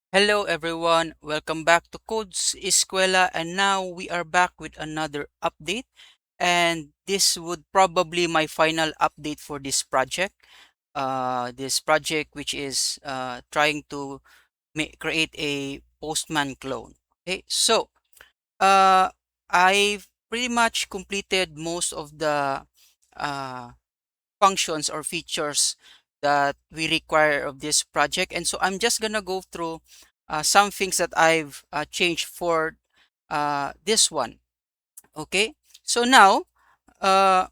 Hello everyone, welcome back to CodeSkwela, and now we are back with another update, and this would probably my final update for this project. This project which is trying to create a Postman clone. Okay, so uh, I've pretty much completed most of the uh, functions or features that we require of this project. And so I'm just gonna go through some things that I've changed for this one. Okay, so now uh,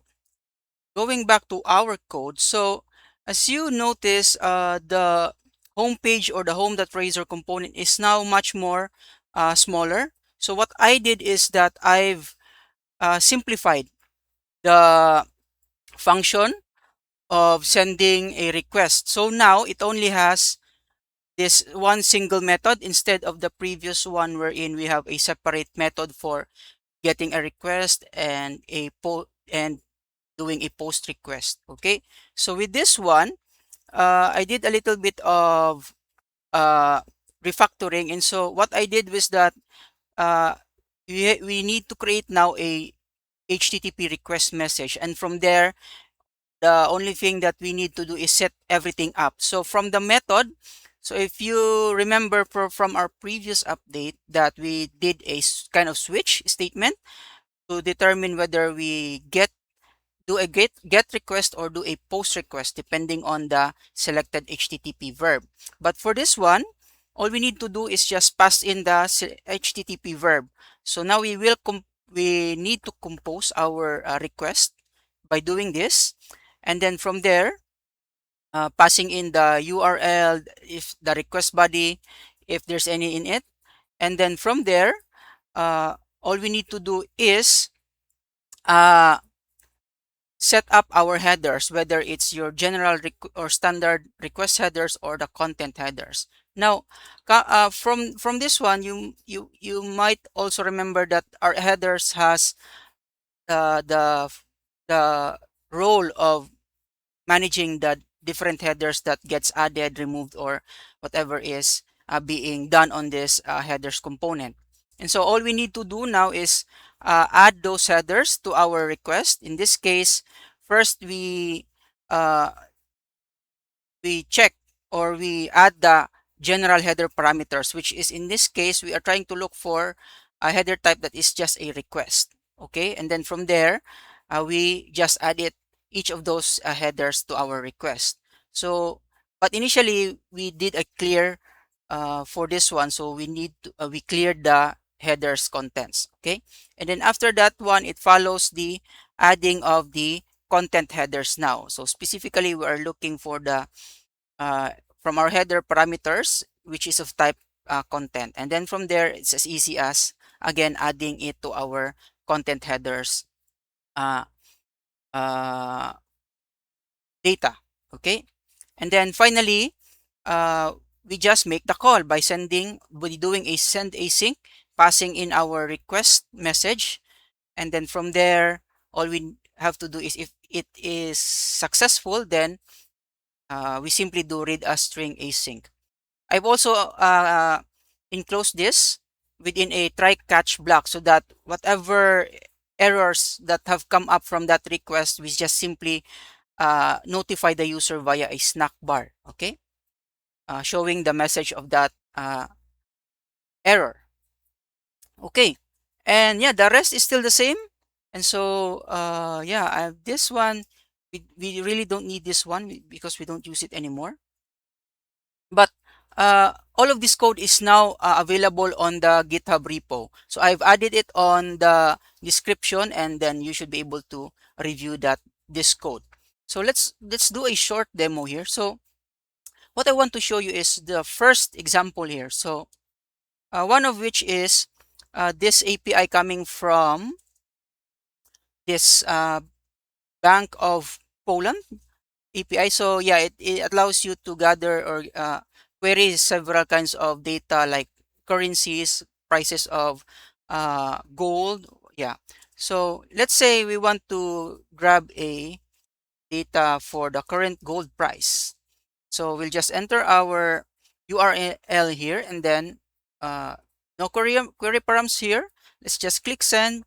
going back to our code. So as you notice, the home page or the home.razor component is now much more smaller. So what I did is that I've simplified the function of sending a request. So now it only has this one single method instead of the previous one wherein we have a separate method for getting a request and and doing a post request. Okay, so with this one, I did a little bit of uh, refactoring, and so what I did was that uh, we need to create now a HTTP request message, and from there the only thing that we need to do is set everything up. So from the method, so if you remember from our previous update that we did a kind of switch statement to determine whether we do a get request or do a post request depending on the selected HTTP verb. But for this one, all we need to do is just pass in the HTTP verb. So now we need to compose our request by doing this, and then from there passing in the URL, if the request body, if there's any in it, and then from there uh, all we need to do is uh, set up our headers, whether it's your general or standard request headers or the content headers. Now from this one, you might also remember that our headers has the role of managing the different headers that gets added, removed, or whatever is being done on this headers component. And so all we need to do now is add those headers to our request. In this case, first uh, we check or we add the general header parameters, which is in this case, we are trying to look for a header type that is just a request. Okay, and then from there, we just add each of those headers to our request. So, but initially we did a clear for this one, so we cleared the headers contents. Okay, and then after that one, it follows the adding of the content headers now. So specifically, we are looking for the uh, from our header parameters, which is of type content. And then from there, it's as easy as, again, adding it to our content headers uh, uh, data. Okay. And then finally, uh, we just make the call by doing a send async, passing in our request message. And then from there, all we have to do is if it is successful, then we simply do read a string async. I've also enclosed this within a try catch block so that whatever errors that have come up from that request, we just simply notify the user via a snack bar, okay? Showing the message of that error. Okay. And yeah, the rest is still the same. And so, yeah, this one, we really don't need this one because we don't use it anymore. But all of this code is now available on the GitHub repo. So I've added it on the description, and then you should be able to review this code. So let's do a short demo here. So what I want to show you is the first example here. So one of which is this API coming from this Bank of Poland API. So yeah, it allows you to gather or query several kinds of data like currencies, prices of gold. Yeah. So let's say we want to grab a data for the current gold price. So we'll just enter our URL here, and then no query params here. Let's just click send,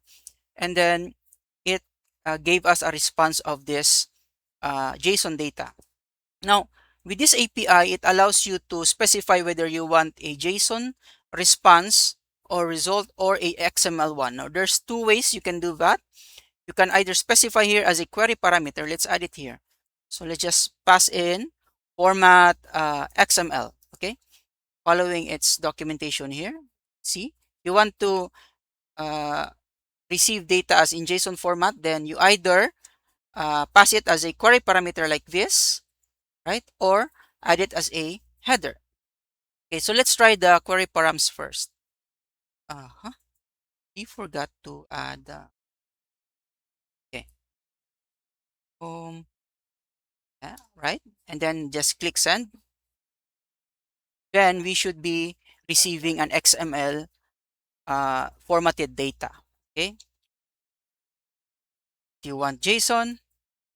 and then it gave us a response of this JSON data. Now, with this API, it allows you to specify whether you want a JSON response or result or a XML one. Now, there's two ways you can do that. You can either specify here as a query parameter. Let's add it here. So let's just pass in format XML, okay? Following its documentation here. See, you want to uh, receive data as in JSON format, then you either pass it as a query parameter like this, right? Or add it as a header. Okay, so let's try the query params first. We forgot to add, okay, yeah, right? And then just click send. Then we should be receiving an XML formatted data, okay? If you want JSON,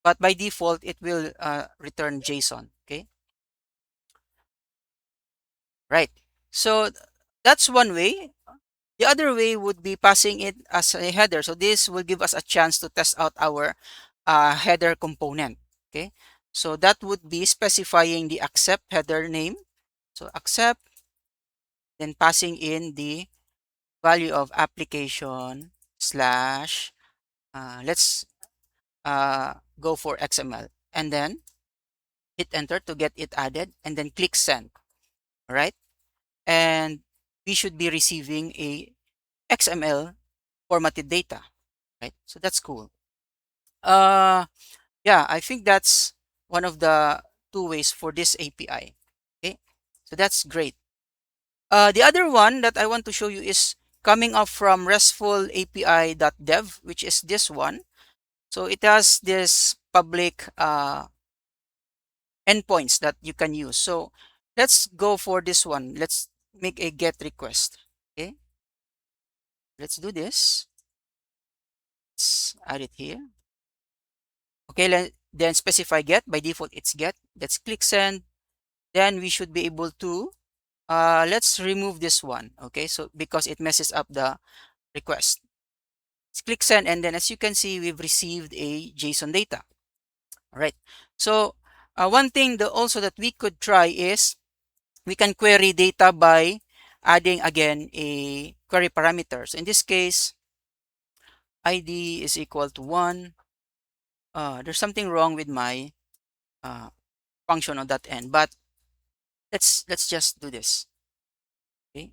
but by default, it will return JSON, okay? Right. So that's one way. The other way would be passing it as a header. So this will give us a chance to test out our header component. Okay. So that would be specifying the accept header name. So accept, then passing in the value of application slash, let's go for XML, and then hit enter to get it added, and then click send. All right. And we should be receiving a XML formatted data, right? So that's cool. Uh, yeah, I think that's one of the two ways for this API. Okay, so that's great. The other one that I want to show you is coming up from RESTful API.dev, which is this one. So it has this public endpoints that you can use. So let's go for this one. Let's make a GET request. Okay, let's do this. Let's add it here. Okay, then specify GET. By default, it's GET. Let's click send. Then we should be able to, let's remove this one. Okay, so because it messes up the request. Let's click send, and then as you can see, we've received a JSON data. All right. So one thing also that we could try is we can query data by adding again a query parameter. So in this case, ID is equal to 1. There's something wrong with my function on that end, but let's just do this. Okay,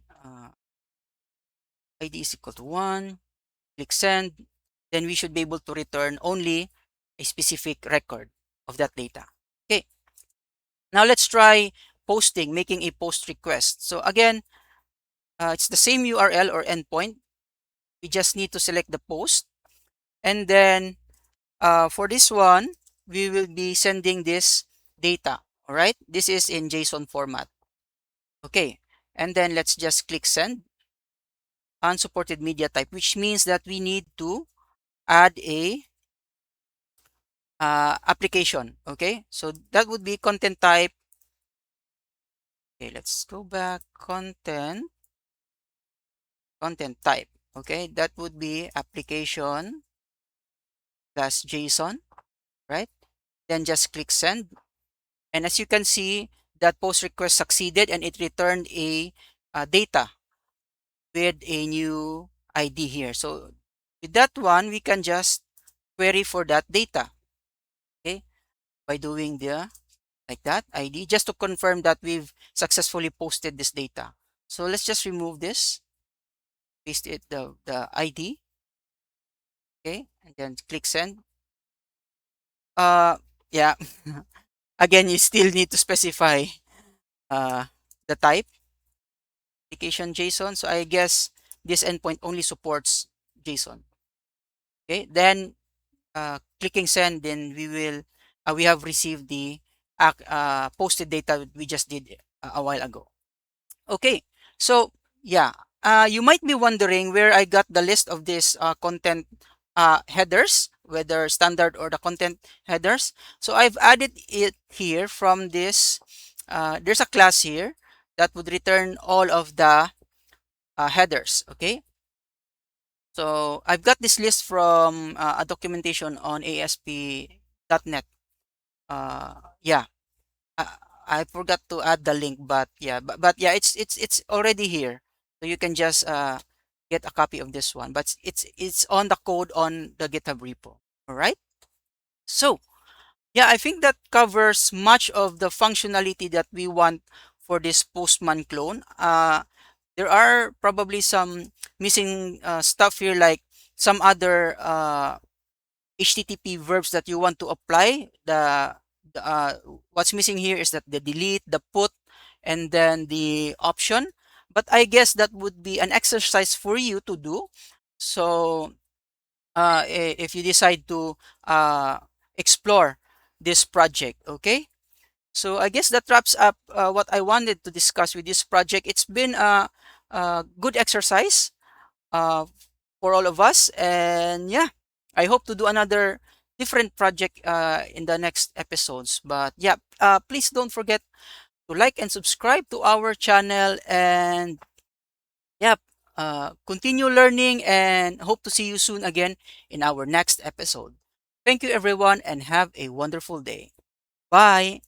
ID is equal to 1. Click send. Then we should be able to return only a specific record of that data. Okay. Now let's try posting, making a post request. So again, it's the same URL or endpoint. We just need to select the post. And then for this one, we will be sending this data. All right. This is in JSON format. Okay. And then let's just click send. Unsupported media type, which means that we need to add a application. Okay. So that would be content type. Okay. Let's go back. Content type. Okay. That would be application plus JSON. Right. Then just click send. And as you can see, that post request succeeded and it returned a data with a new ID here. So with that one, we can just query for that data, okay, by doing the like that ID just to confirm that we've successfully posted this data. So let's just remove this, paste it the ID, okay, and then click send. Yeah, again, you still need to specify uh, the type application JSON. So I guess this endpoint only supports JSON. Okay, then clicking send, then we have received the posted data we just did a while ago. Okay, so yeah, you might be wondering where I got the list of these content headers, whether standard or the content headers. So I've added it here from this. There's a class here that would return all of the headers. Okay, so I've got this list from a documentation on ASP.NET. Yeah, I, I forgot to add the link, but yeah, but yeah, it's already here, so you can just get a copy of this one. But it's on the code on the GitHub repo. All right. So yeah, I think that covers much of the functionality that we want for this Postman clone. There are probably some missing stuff here, like some other HTTP verbs that you want to apply. What's missing here is that the delete, the put, and then the option. But I guess that would be an exercise for you to do. So if you decide to explore this project, okay? So I guess that wraps up what I wanted to discuss with this project. It's been a good exercise uh, for all of us, and yeah, I hope to do another different project in the next episodes. But yeah, please don't forget to like and subscribe to our channel, and yeah, continue learning, and hope to see you soon again in our next episode. Thank you, everyone, and have a wonderful day. Bye.